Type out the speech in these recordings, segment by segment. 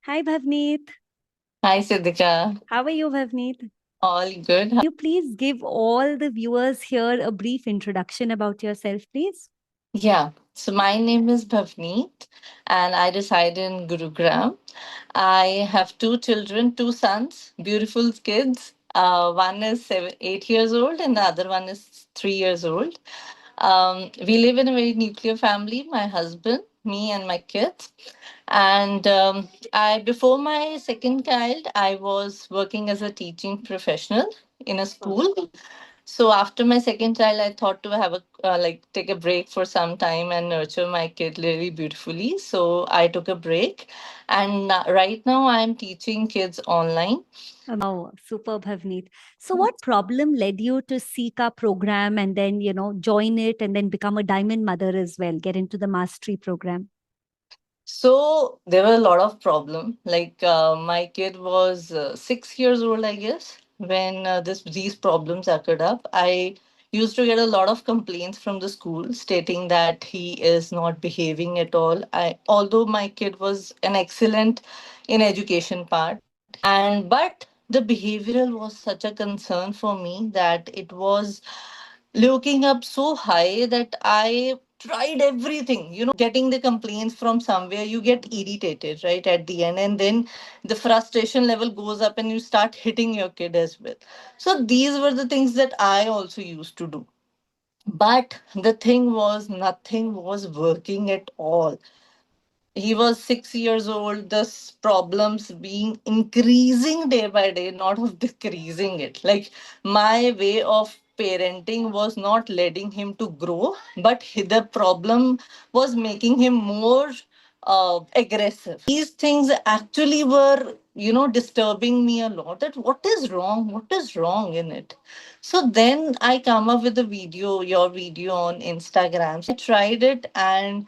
Hi, Bhavneet. Hi, Siddhika. How are you, Bhavneet? All good? You please give all the viewers here a brief introduction about yourself, please? Yeah. So my name is Bhavneet, and I reside in Gurugram. I have two children, two sons, beautiful kids. One is 8 years old, and the other one is 3 years old. We live in a very nuclear family. My husband, me, and my kids. And I, before my second child, I was working as a teaching professional in a school. So after my second child, I thought to have a take a break for some time and nurture my kid really beautifully. So I took a break, and right now I am teaching kids online. Wow, superb, Bhavneet. So, what problem led you to seek our program and then, join it and then become a diamond mother as well, get into the mastery program? So there were a lot of problem. My kid was 6 years old, I guess, when this these problems occurred up. I used to get a lot of complaints from the school stating that he is not behaving at all. Although my kid was an excellent in education part, and but the behavioral was such a concern for me that it was looking up so high that I tried everything. Getting the complaints from somewhere, you get irritated, right, at the end, and then the frustration level goes up and you start hitting your kid as well. So these were the things that I also used to do. But the thing was, nothing was working at all. He was 6 years old, this problems being increasing day by day, not of decreasing it. Like, my way of parenting was not letting him to grow, but the problem was making him more aggressive. These things actually were, disturbing me a lot, that what is wrong in it. So then I come up with a video, your video on Instagram. So I tried it, and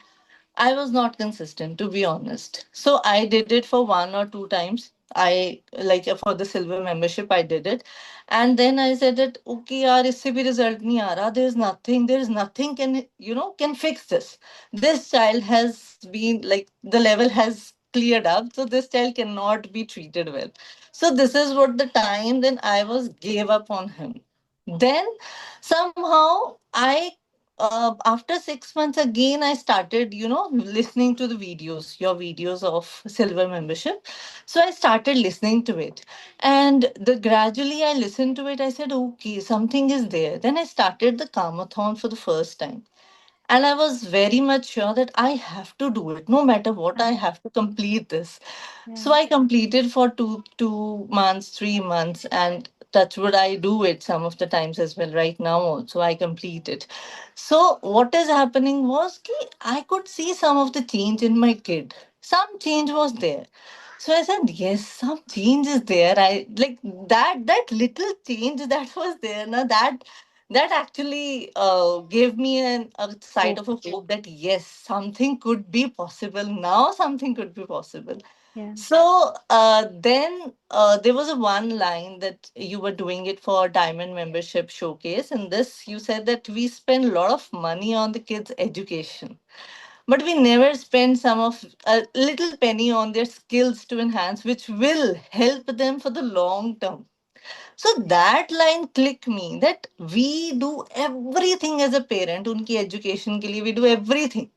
I was not consistent, to be honest. So I did it for one or two times. I like for the silver membership, I did it, and then I said that okay, yaar, isse bhi result nahi aa raha. There is nothing can fix this. This child has been like the level has cleared up, so this child cannot be treated well. So this is what the time then I was gave up on him. Then somehow after 6 months again I started listening to the videos, your videos of silver membership. So I started listening to it, and the gradually I listened to it. I said okay, something is there. Then I started the Kamathon for the first time, and I was very much sure that I have to do it no matter what. Yeah, I have to complete this. So yeah, I completed for two months, 3 months, and touch wood, I do it some of the times as well. Right now, also I complete it. So what is happening was ki I could see some of the change in my kid. Some change was there. So I said, yes, some change is there. I like that little change that was there. Now that actually gave me a sight hope. of a hope that yes, something could be possible. Now something could be possible. Yeah, So then there was a one line that you were doing it for Diamond Membership Showcase, and this you said that we spend a lot of money on the kids' education, but we never spend some of a little penny on their skills to enhance, which will help them for the long term. So that line clicked me that we do everything as a parent, unki education ke liye we do everything.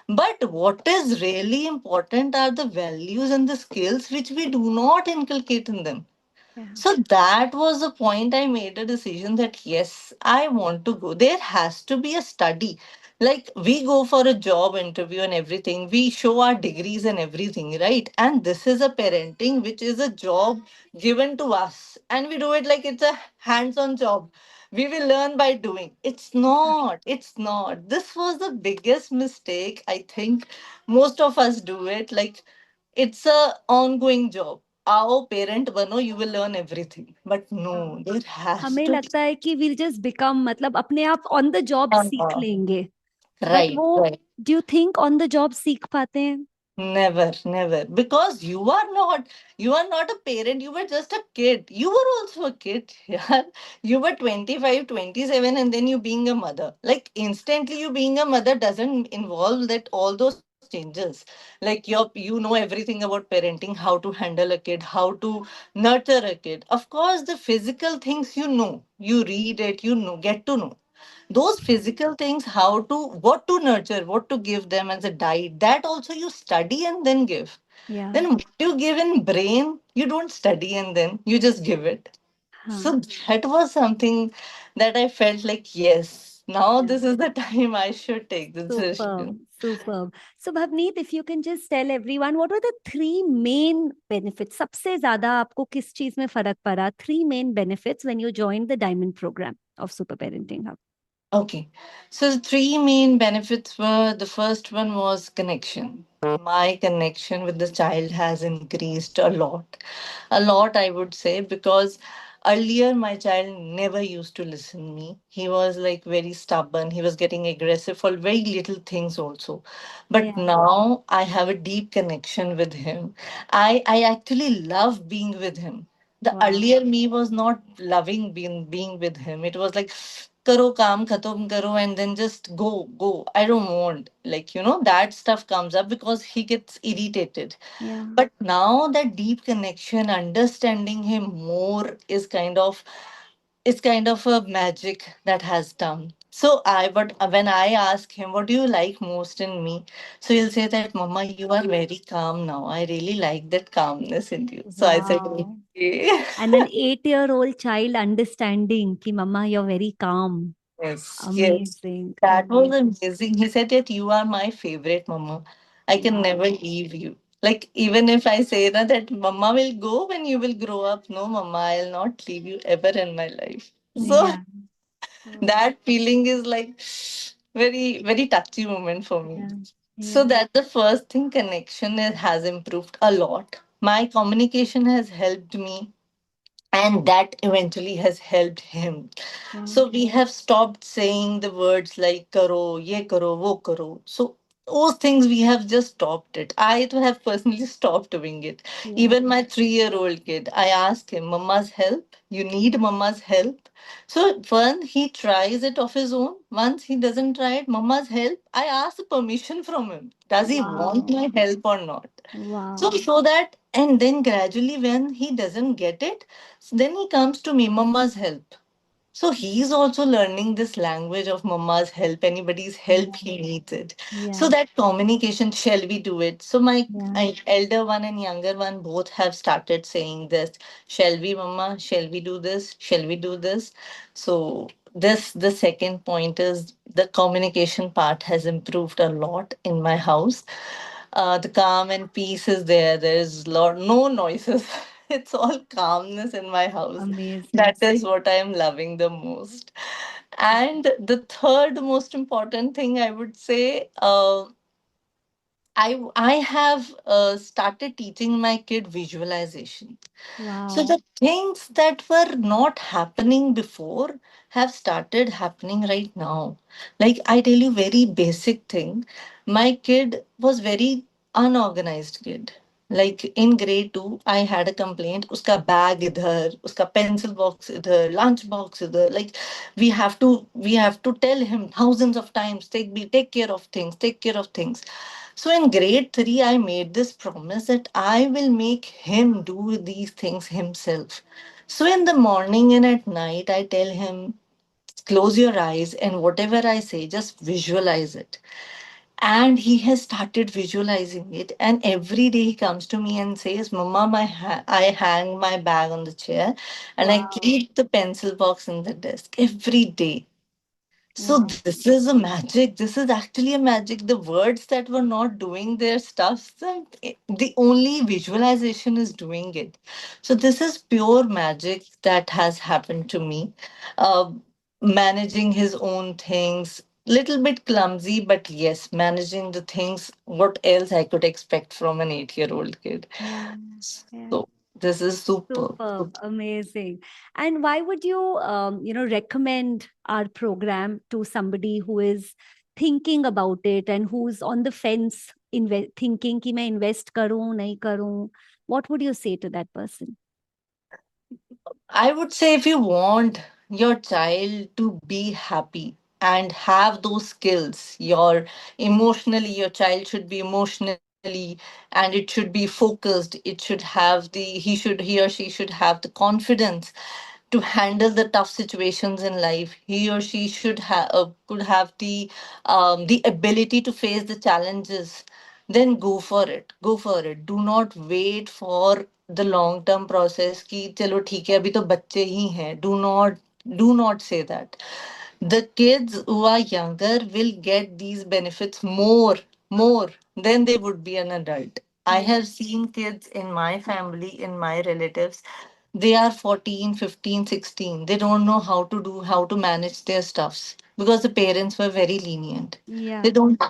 But what is really important are the values and the skills which we do not inculcate in them. yeah, So that was the point. I made a decision that yes, I want to go. There has to be a study. Like we go for a job interview and everything, we show our degrees and everything, right? And this is a parenting, which is a job given to us, and we do it like it's a hands on job. We will learn by doing. It's not. This was the biggest mistake. I think most of us do it. Like it's a ongoing job. आओ parent बनो, you will learn everything. But no, हाँ. there has हमें to लगता है कि we'll just become मतलब अपने आप on the job सीख be. लेंगे. But Right, वो right. do you think on the job सीख पाते हैं? Never, never. Because you are not a parent, you were just a kid. You were also a kid. Yeah. You were 25, 27, and then you being a mother. Like instantly you being a mother doesn't involve that all those changes. Like you know everything about parenting, how to handle a kid, how to nurture a kid. Of course, the physical things you know, you read it, you know, get to know. Those physical things, how to, what to nurture, what to give them as a diet, that also you study and then give. Yeah. Then what you give in brain, you don't study and then you just give it. Huh. So that was something that I felt like, yes, now Yeah. this is the time I should take the Superb, decision. superb. So Bhavneet, if you can just tell everyone what were the three main benefits? सबसे ज्यादा आपको किस चीज में फर्क पड़ा? Three main benefits when you joined the Diamond program of Super Parenting Hub. Okay. So the three main benefits were, the first one was connection. My connection with the child has increased a lot. A lot, I would say, because earlier my child never used to listen me. He was like very stubborn. He was getting aggressive for very little things also. But Yeah. now I have a deep connection with him. I actually love being with him. The Wow. earlier me was not loving being with him. It was like karo kaam khatam karo and then just go. I don't want, like, that stuff comes up because he gets irritated. Yeah. But now that deep connection, understanding him more is kind of a magic that has done. So but when I ask him, what do you like most in me? So he'll say that, Mama, you are very calm now. I really like that calmness in you. So I said, Wow. okay. And an 8-year-old child understanding ki Mama, you're very calm. Yes, yes. Amazing. That was Amazing. amazing. He said that you are my favorite, Mama. I can never Wow. leave you. Like, even if I say that Mama will go when you will grow up, no, Mama, I'll not leave you ever in my life. So Yeah. Wow. that feeling is like very, very touchy moment for me. Yeah. So Yeah. that the first thing, connection has improved a lot. My communication has helped me, and that eventually has helped him. Yeah. So we have stopped saying the words like karo, ye karo, wo karo. So those things we have just stopped it. I too have personally stopped doing it. Yeah. Even my 3-year-old kid, I ask him, Mama's help? You need Mama's help? So when he tries it of his own, once he doesn't try it, Mama's help, I ask permission from him. Does he want Wow. my help or not? Wow. So that, and then gradually when he doesn't get it, then he comes to me, Mama's help. So he's also learning this language of mama's help, anybody's help, Yeah. he needs it. So Yeah. that communication, shall we do it? So Yeah. my elder one and younger one both have started saying this, shall we, mama? Shall we do this? Shall we do this? So the second point is the communication part has improved a lot in my house. The calm and peace is there. There is no noises. It's all calmness in my house. Amazing. That is what I am loving the most. And the third most important thing I would say, I have started teaching my kid visualization. So Wow. the things that were not happening before have started happening right now. Like, I tell you very basic thing. My kid was very unorganized kid. Like in grade 2, I had a complaint. Uska bag idhar, uska pencil box idhar, lunch box idhar. Like, we have to tell him thousands of times, take care of things, take care of things. So in grade 3, I made this promise that I will make him do these things himself. So in the morning and at night, I tell him, close your eyes and whatever I say, just visualize it. And he has started visualizing it. And every day he comes to me and says, Mama, I hang my bag on the chair and I Wow. keep the pencil box in the desk every day. So Wow. this is a magic. This is actually a magic. The words that were not doing their stuff, the only visualization is doing it. So this is pure magic that has happened to me. Uh, Managing his own things, little bit clumsy, but yes, managing the things. What else I could expect from an 8-year-old kid? Yeah. Yeah. So this is super. Superb, amazing. And why would you, recommend our program to somebody who is thinking about it and who's on the fence, thinking कि मैं invest करूं नहीं करूं? What would you say to that person? I would say if you want your child to be happy, and have those skills. Your child should be emotionally, and it should be focused. It should have he or she should have the confidence to handle the tough situations in life. He or she could have the ability to face the challenges. Then go for it, go for it. Do not wait for the long term process ki chalo theek hai abhi to bacche hi hain. Do not say that. The kids who are younger will get these benefits more than they would be an adult. I Yeah. have seen kids in my family, in my relatives, they are 14, 15, 16. They don't know how to manage their stuffs because the parents were very lenient. They Yeah. don't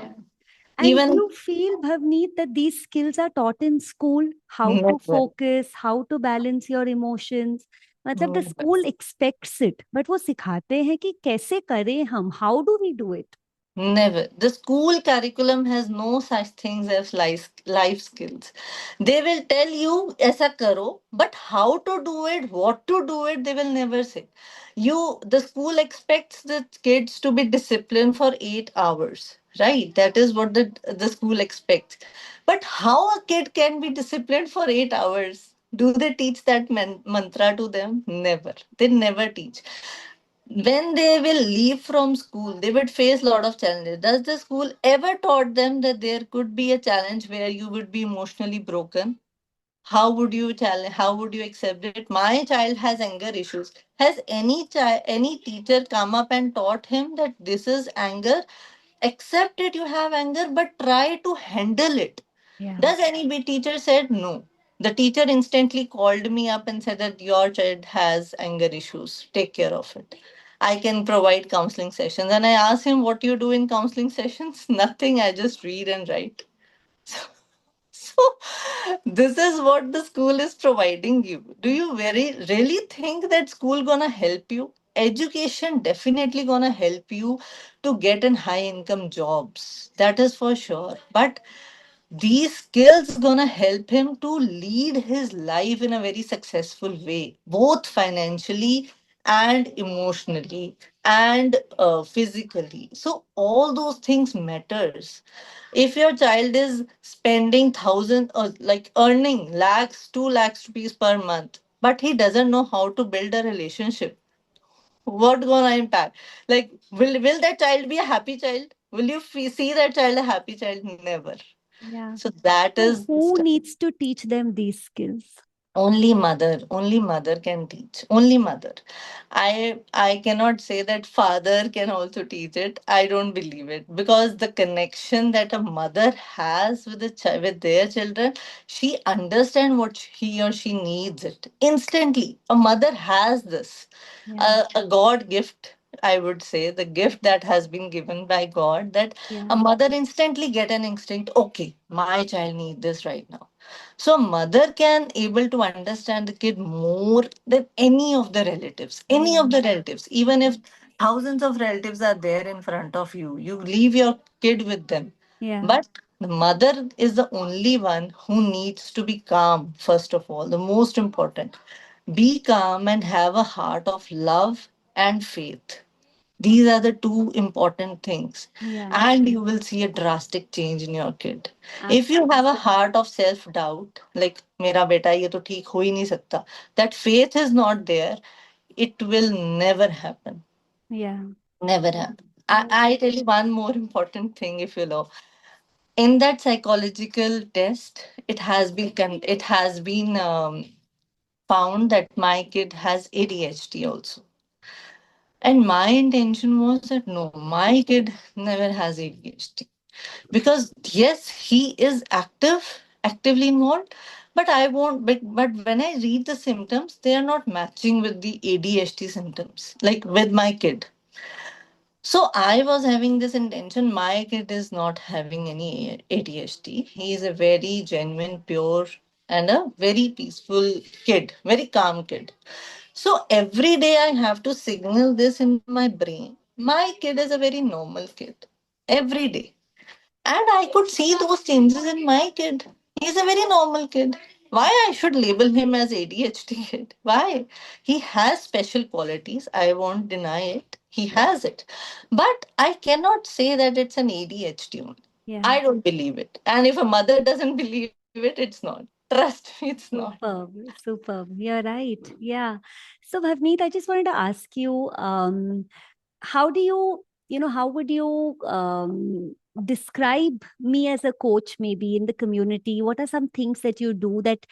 And do even you feel, Bhavneet, that these skills are taught in school? How to never, focus, how to balance your emotions? मतलब the never. school expects it, but वो सिखाते हैं कि कैसे करें हम? How do we do it? Never. The school curriculum has no such things as life skills. They will tell you aisa karo, but how to do it, what to do it, they will never say. The school expects the kids to be disciplined for 8 hours, right? That is what the school expects. But how a kid can be disciplined for 8 hours? Do they teach that mantra to them? Never. They never teach. When they will leave from school, they would face a lot of challenges. Does the school ever taught them that there could be a challenge where you would be emotionally broken? How would you accept it? My child has anger issues. Has any teacher come up and taught him that this is anger? Accept it, you have anger, but try to handle it. Yeah. Does any teacher said no? The teacher instantly called me up and said that your child has anger issues. Take care of it. I can provide counseling sessions. And I asked him, what do you do in counseling sessions? Nothing. I just read and write. So this is what the school is providing you. Do you very really think that school gonna help you? Education definitely gonna help you to get in high income jobs. That is for sure. But these skills gonna help him to lead his life in a very successful way, both financially and emotionally and physically. So all those things matters. If your child is spending thousand or like earning lakhs, 2 lakhs rupees per month, but he doesn't know how to build a relationship, what gonna impact? Like, will that child be a happy child? Will you see that child a happy child? Never. Yeah. So that So is who needs to teach them these skills? only mother can teach. Only mother. I cannot say that father can also teach it. I don't believe it because the connection that a mother has with with their children, she understands what he or she needs it instantly. A mother has this, Yeah. a God gift. I would say the gift that has been given by God, that Yeah. a mother instantly get an instinct. Okay, my child needs this right now. So mother can able to understand the kid more than any Yeah. of the relatives. Even if thousands of relatives are there in front of you, you leave your kid with them. Yeah. But the mother is the only one who needs to be calm, first of all, the most important. Be calm and have a heart of love and faith. These are the two important things. Yeah. And you will see a drastic change in your kid. If you Absolutely. have a heart of self doubt, like, Mera beta, ye to theek ho hi nahi sakta, that faith is not there, it will never happen. Yeah. Never happen. I tell you one more important thing, if you know. In that psychological test, it has been found that my kid has ADHD also. And my intention was that no, my kid never has ADHD. Because yes, he is actively involved, but I won't. But when I read the symptoms, they are not matching with the ADHD symptoms, like with my kid. So I was having this intention. My kid is not having any ADHD. He is a very genuine, pure, and a very peaceful kid, very calm kid. So every day I have to signal this in my brain. My kid is a very normal kid. Every day. And I could see those changes in my kid. He's a very normal kid. Why I should label him as ADHD kid? Why? He has special qualities. I won't deny it. He has it. But I cannot say that it's an ADHD only. Yeah. I don't believe it. And if a mother doesn't believe it, it's not. Trust me, it's not. Superb, superb. You're right. Yeah. So, Bhavneet, I just wanted to ask you, how do you, how would you describe me as a coach, maybe in the community? What are some things that you do that,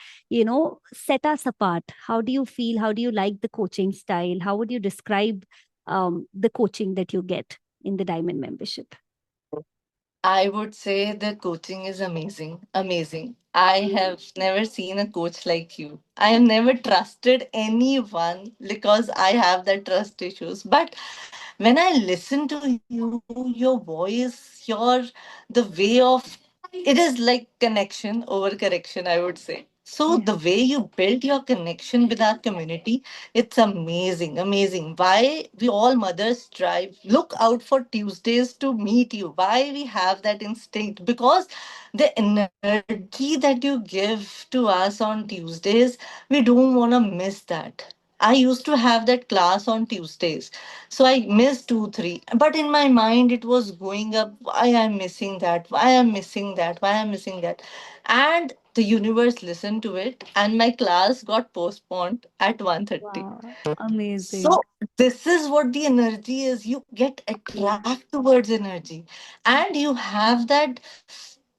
set us apart? How do you feel? How do you like the coaching style? How would you describe the coaching that you get in the Diamond membership? I would say the coaching is amazing. Amazing. I have never seen a coach like you. I have never trusted anyone because I have that trust issues. But when I listen to you, your voice, the way of it is like connection over correction, I would say. So Yeah. the way you build your connection with our community, it's amazing, amazing. Why we all mothers strive, look out for Tuesdays to meet you. Why we have that instinct? Because the energy that you give to us on Tuesdays, we don't want to miss that. I used to have that class on Tuesdays. So I missed two, three. But in my mind, it was going up, why I'm missing that, why I'm missing that, why I'm missing that. And the universe listened to it, and my class got postponed at 1:30. Wow. Amazing. So this is what the energy is. You get Yeah. attract towards energy, and you have that.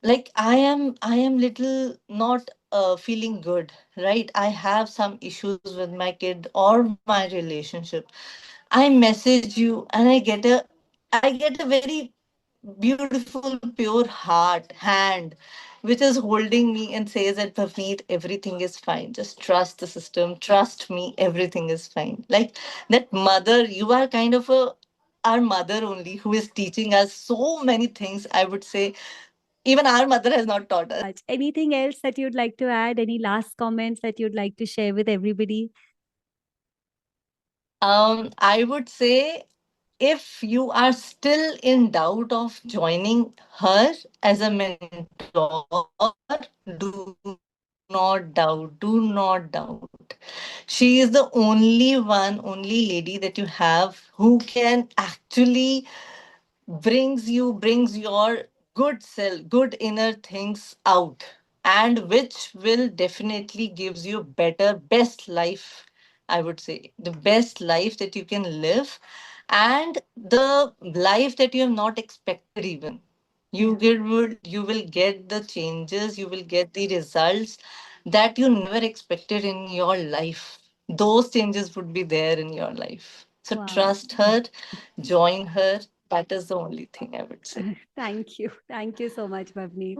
Like I am little not feeling good, right? I have some issues with my kid or my relationship. I message you, and I get a very beautiful, pure heart hand, which is holding me and says that Bhavneet, everything is fine. Just trust the system. Trust me, everything is fine. Like that mother, you are kind of our mother only who is teaching us so many things. I would say even our mother has not taught us. Much. Anything else that you'd like to add? Any last comments that you'd like to share with everybody? I would say if you are still in doubt of joining her as a mentor, do not doubt. Do not doubt. She is the only one, only lady that you have who can actually brings your good self, good inner things out, and which will definitely gives you better best life. I would say the best life that you can live, and the life that you have not expected even. Yeah. You will get the changes, you will get the results that you never expected in your life. Those changes would be there in your life. So Wow. trust her, join her. That is the only thing I would say. Thank you. Thank you so much, Bhavneet.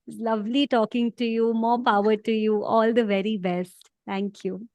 It's lovely talking to you. More power to you. All the very best. Thank you.